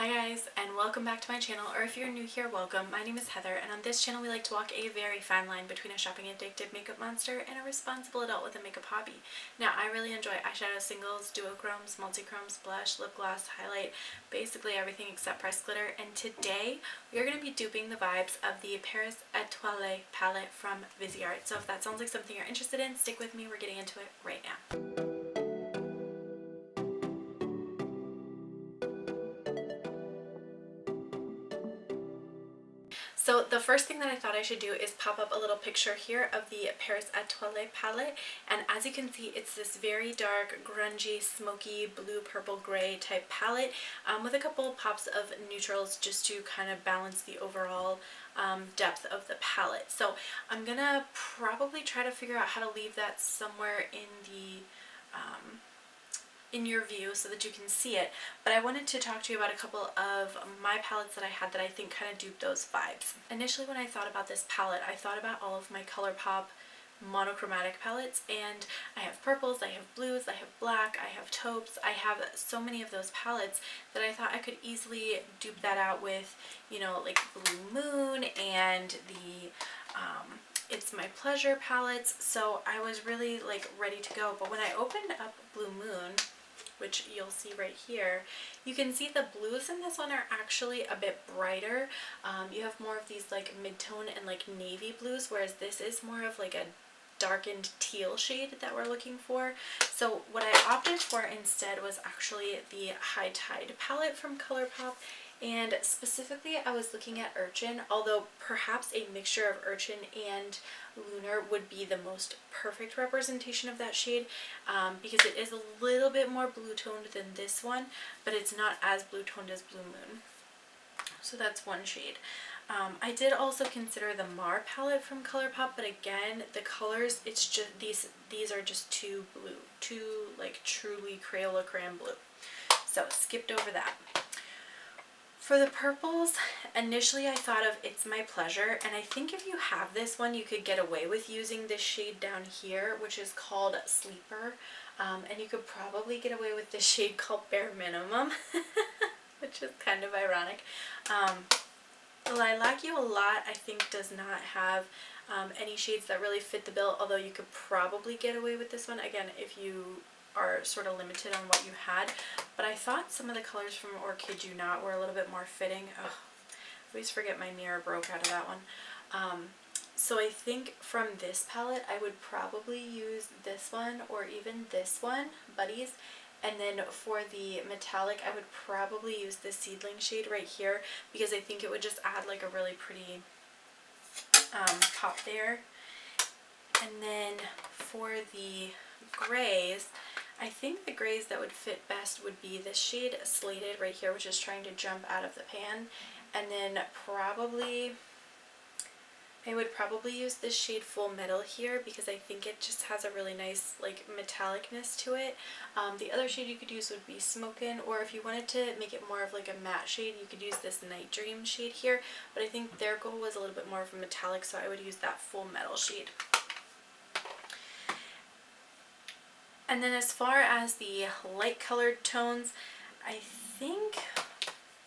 Hi guys, and welcome back to my channel, or if you're new here, welcome. My name is Heather, and on this channel we like to walk a very fine line between a shopping addicted makeup monster and a responsible adult with a makeup hobby. Now, I really enjoy eyeshadow singles, duochromes, multichromes, blush, lip gloss, highlight, basically everything except pressed glitter, and today we are going to be duping the vibes of the Paris Etoile palette from Viseart. So if that sounds like something you're interested in, stick with me, we're getting into it right now. So the first thing that I thought I should do is pop up a little picture here of the Paris Etoile palette, and as you can see, it's this very dark, grungy, smoky, blue, purple, gray type palette with a couple pops of neutrals just to kind of balance the overall depth of the palette. So I'm gonna probably try to figure out how to leave that somewhere in the in your view so that you can see it, but I wanted to talk to you about a couple of my palettes that I had that I think kind of duped those vibes. Initially, when I thought about this palette, I thought about all of my ColourPop monochromatic palettes, and I have purples, I have blues, I have black, I have taupes, I have so many of those palettes that I thought I could easily dupe that out with, you know, like Blue Moon and the It's My Pleasure palettes. So I was really like ready to go, but when I opened up Blue Moon, which you'll see right here, you can see the blues in this one are actually a bit brighter. You have more of these like mid-tone and like navy blues, whereas this is more of like a darkened teal shade that we're looking for. So what I opted for instead was actually the High Tide palette from ColourPop, and specifically I was looking at Urchin, although perhaps a mixture of Urchin and Lunar would be the most perfect representation of that shade, because it is a little bit more blue toned than this one, but it's not as blue toned as Blue Moon. So that's one shade. I did also consider the Mar palette from ColourPop, but again, the colors, it's just these are just too blue, too like truly Crayola crayon blue. So skipped over that. For the purples, initially I thought of It's My Pleasure, and I think if you have this one, you could get away with using this shade down here, which is called Sleeper, and you could probably get away with this shade called Bare Minimum, which is kind of ironic. The Lilac You a Lot, I think, does not have any shades that really fit the bill, although you could probably get away with this one, again, if you are sort of limited on what you had. But I thought some of the colors from Or Kid You Not were a little bit more fitting. Ugh, I always forget my mirror broke out of that one. So I think from this palette I would probably use this one or even this one, Buddies. And then for the metallic, I would probably use this Seedling shade right here, because I think it would just add like a really pretty pop there. And then for the grays, I think the grays that would fit best would be this shade Slated right here, which is trying to jump out of the pan. And then I would probably use this shade Full Metal here, because I think it just has a really nice like metallicness to it. The other shade you could use would be Smokin', or if you wanted to make it more of like a matte shade, you could use this Night Dream shade here, but I think their goal was a little bit more of a metallic, so I would use that Full Metal shade. And then as far as the light colored tones, I think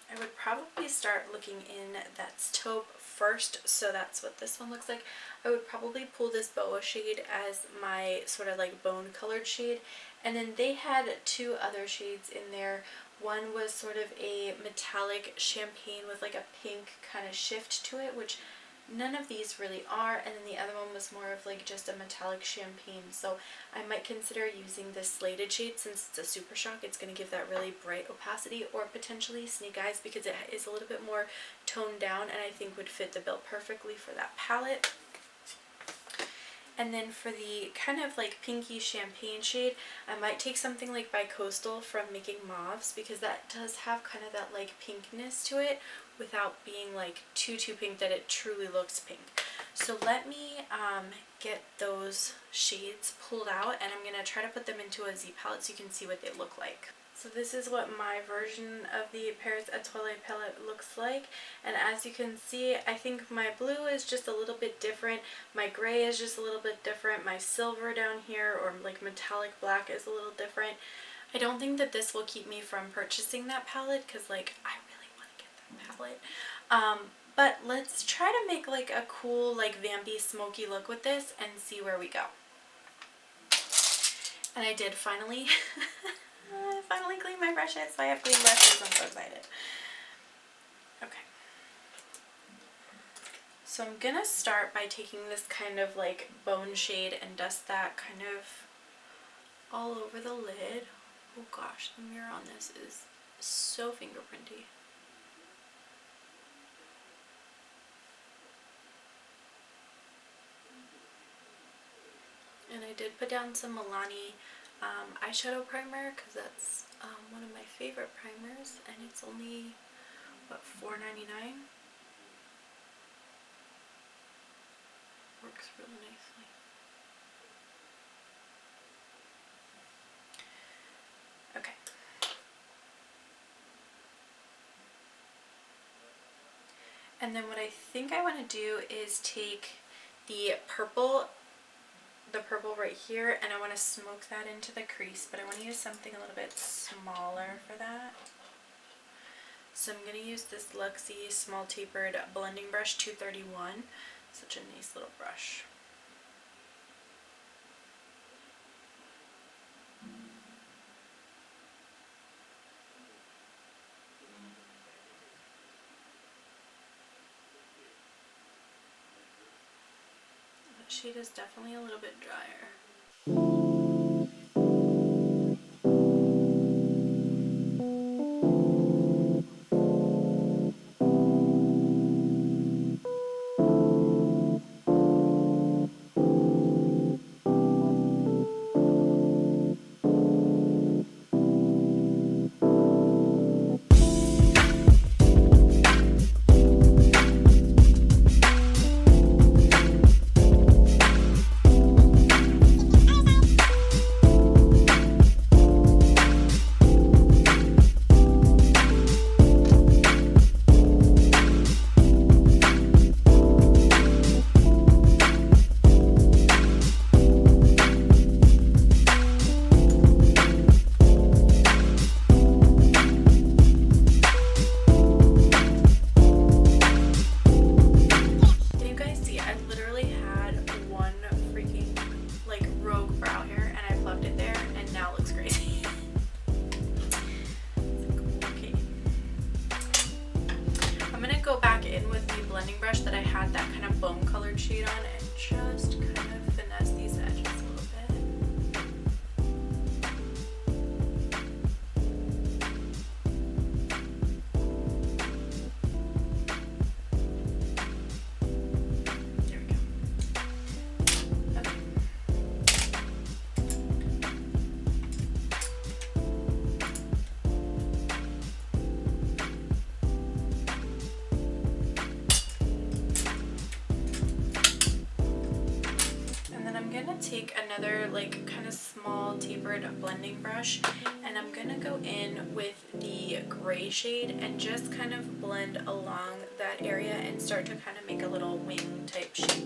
I would probably start looking in That's Taupe first, so that's what this one looks like. I would probably pull this Boa shade as my sort of like bone colored shade, and then they had two other shades in there. One was sort of a metallic champagne with like a pink kind of shift to it, which none of these really are, and then the other one was more of like just a metallic champagne. So I might consider using this Slated shade, since it's a Super Shock. It's going to give that really bright opacity, or potentially Snake Eyes, because it is a little bit more toned down and I think would fit the bill perfectly for that palette. And then for the kind of like pinky champagne shade, I might take something like Bicoastal from Making Mauves, because that does have kind of that like pinkness to it without being like too pink that it truly looks pink. So let me get those shades pulled out, and I'm going to try to put them into a Z palette so you can see what they look like. So this is what my version of the Paris Etoile palette looks like, and as you can see, I think my blue is just a little bit different, my gray is just a little bit different, my silver down here, or like metallic black, is a little different. I don't think that this will keep me from purchasing that palette, because like I really palette. But let's try to make like a cool like vampy smoky look with this and see where we go. And I did finally finally clean my brushes, so I have clean brushes. I'm so excited. Okay. So I'm gonna start by taking this kind of like bone shade and dust that kind of all over the lid. Oh gosh, the mirror on this is so fingerprinty. And I did put down some Milani eyeshadow primer because that's one of my favorite primers, and it's only, what, $4.99? Works really nicely. Okay. And then what I think I want to do is take the purple right here, and I want to smoke that into the crease, but I want to use something a little bit smaller for that. So I'm going to use this Luxie Small Tapered Blending Brush 231. Such a nice little brush. That shade is definitely a little bit drier. Brush that I had that kind of bone colored shade on, and just kind of finesse these edges a little bit. There we go. Okay. Take another like kind of small tapered blending brush, and I'm gonna go in with the gray shade and just kind of blend along that area and start to kind of make a little wing type shape.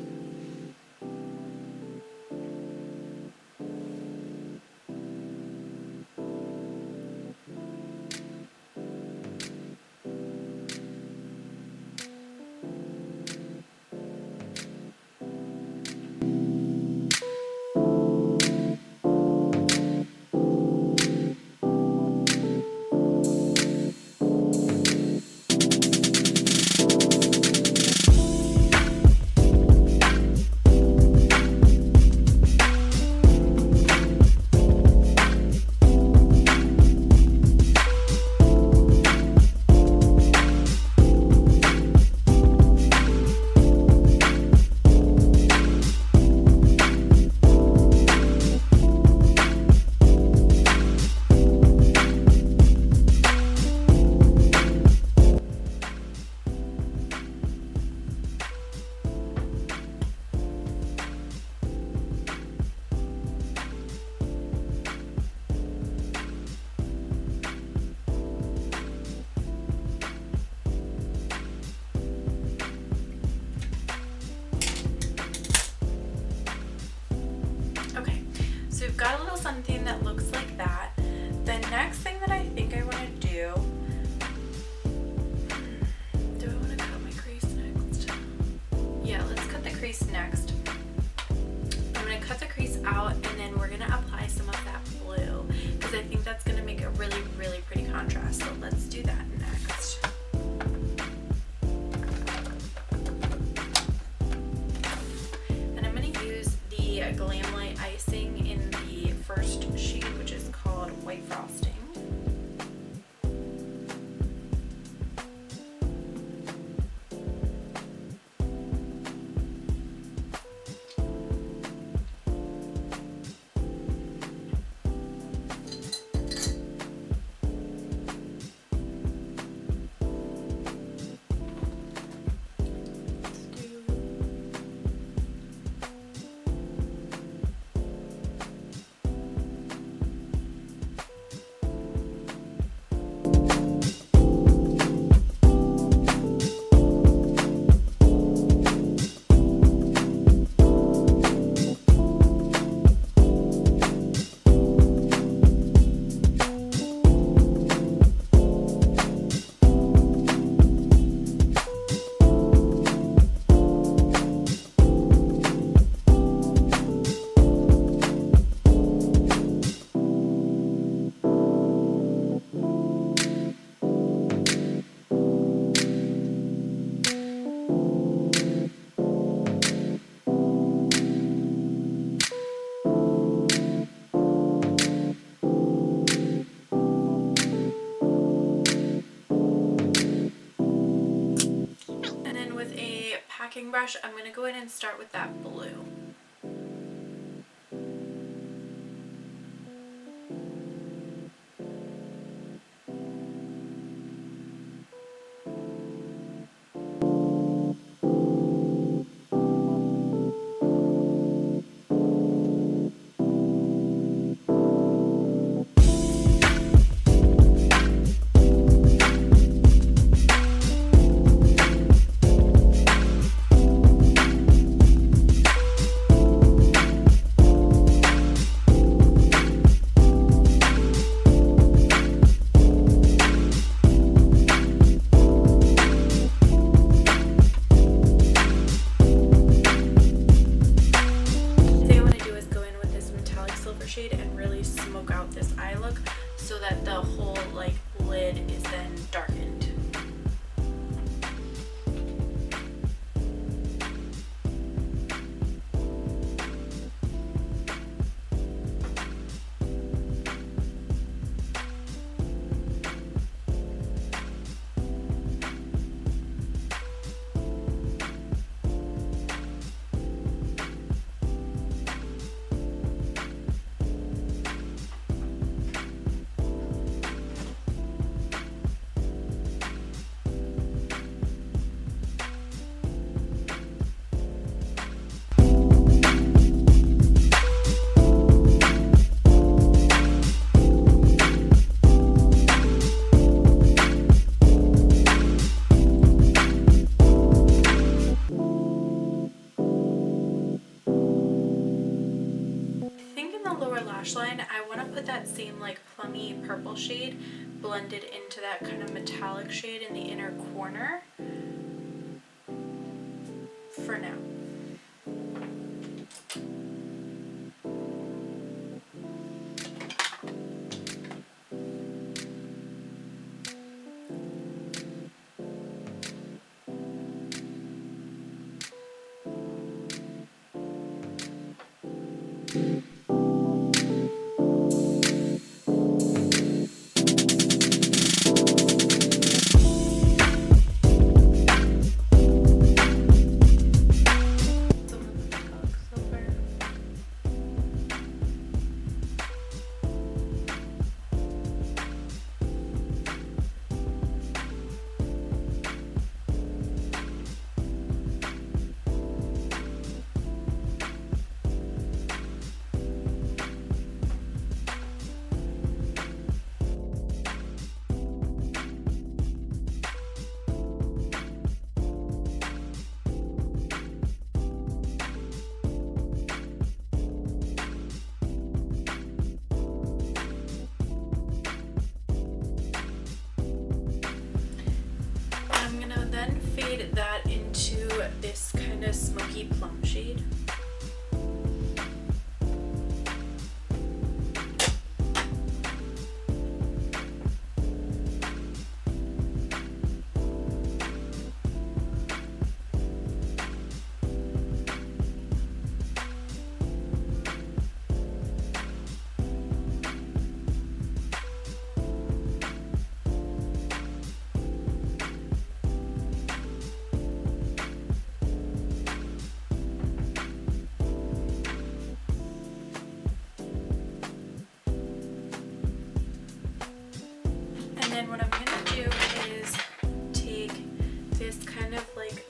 crease next. I'm going to cut the crease out, and then we're going to apply some of that blue because I think that's going to make a really, really pretty contrast. So let's do that next. And I'm going to use the Glam Light icing in the first shade, which is called White Frosting. Brush, I'm going to go in and start with that blue. Shade and really smoke out this eye look so that the whole like lid is then darkened. Line, I want to put that same like plummy purple shade blended into that kind of metallic shade in the inner corner for now. That into this kind of smoky plum shade. shade. And then what I'm gonna do is take this kind of like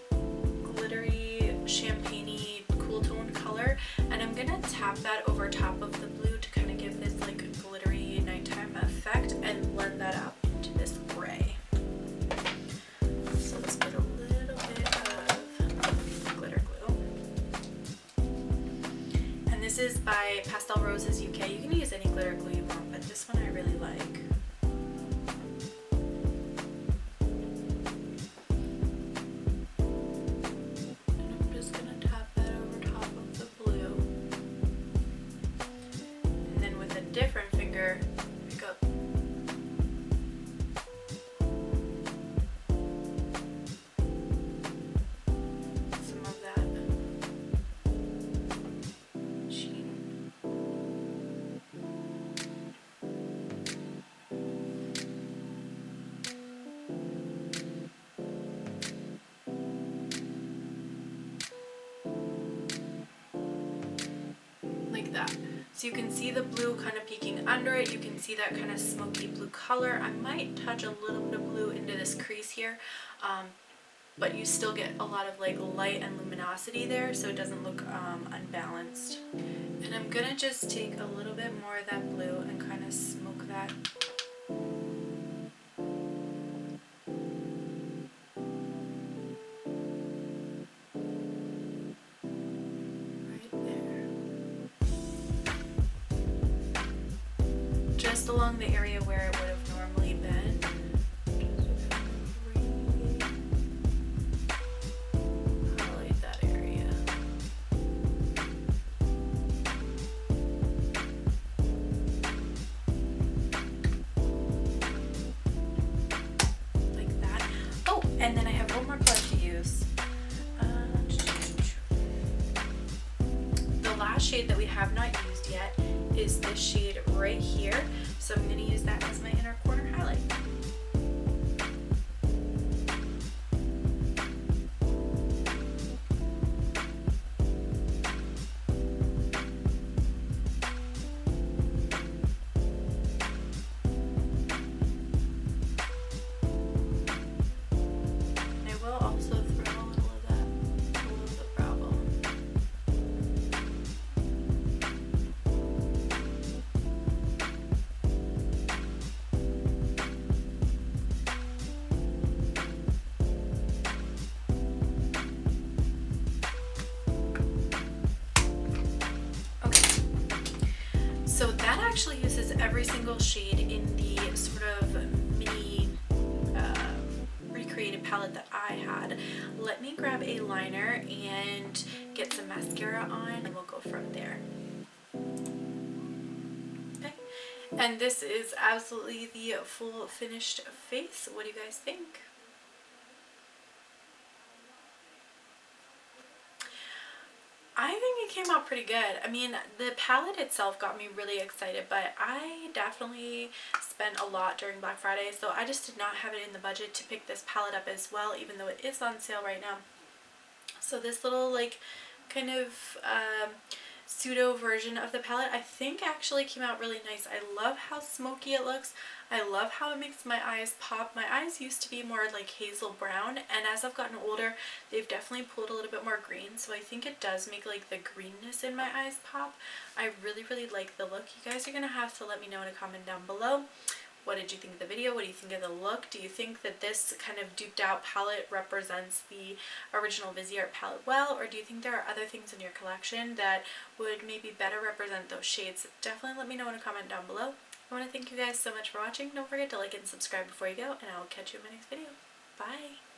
glittery, champagne-y, cool tone color, and I'm gonna tap that over top of the blue to kind of give this like glittery nighttime effect and blend that out into this gray. So let's get a little bit of glitter glue. And this is by Pastel Roses UK. You can use any glitter glue you want, but this one I really like. Different finger, pick up some of that sheen. Like that. So you can see the blue kind of peeking under it. You can see that kind of smoky blue color. I might touch a little bit of blue into this crease here, but you still get a lot of like light and luminosity there, so it doesn't look unbalanced. And I'm gonna just take a little bit more of that blue and kind of smoke that. Just along the area where it would have normally been. Highlight that area. Like that. Oh, and then I have one more color to use. The last shade that we have not used yet is this shade right here. So I'm going to use that as my inner corner highlight. And I will also throw a little of that below the brow bone. So that actually uses every single shade in the sort of mini recreated palette that I had. Let me grab a liner and get some mascara on, and we'll go from there. Okay, and this is absolutely the full finished face. What do you guys think? I think it came out pretty good. I mean, the palette itself got me really excited, but I definitely spent a lot during Black Friday, so I just did not have it in the budget to pick this palette up as well, even though it is on sale right now. So this little like kind of pseudo version of the palette I think actually came out really nice. I love how smoky it looks. I love how it makes my eyes pop. My eyes used to be more like hazel brown, and as I've gotten older they've definitely pulled a little bit more green, so I think it does make like the greenness in my eyes pop. I really like the look. You guys are gonna have to let me know in a comment down below. What did you think of the video? What do you think of the look? Do you think that this kind of duped out palette represents the original Viseart palette well, or do you think there are other things in your collection that would maybe better represent those shades? Definitely let me know in a comment down below. I want to thank you guys so much for watching. Don't forget to like and subscribe before you go, and I will catch you in my next video. Bye!